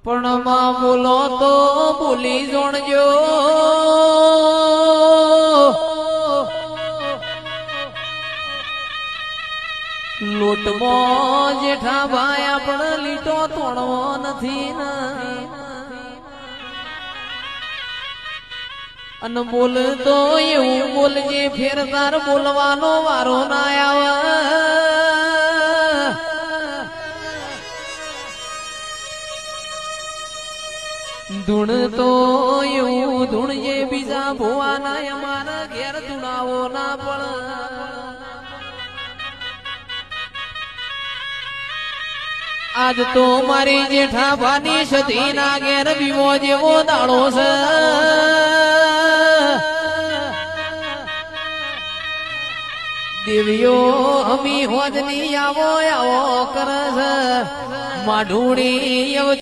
પણ માં બોલો તો બોલી જોણજો લોટમાં જેઠા ભાઈ આપણે લીટો તોડવો નથી ને અને બોલ તો એવું બોલજે ફેરદાર બોલવાનો વારો ના આવે ધૂણ તો એવું ધૂણજે બીજા ભુવાના અમારા ઘેર ધૂણાવો ના પણ આજ તો મારી જેઠાભાની સતી ના ઘેર બીવો જેવો દાડો છે દેવીઓ અમી હોજની આવો આવો કરે છે માઢુડી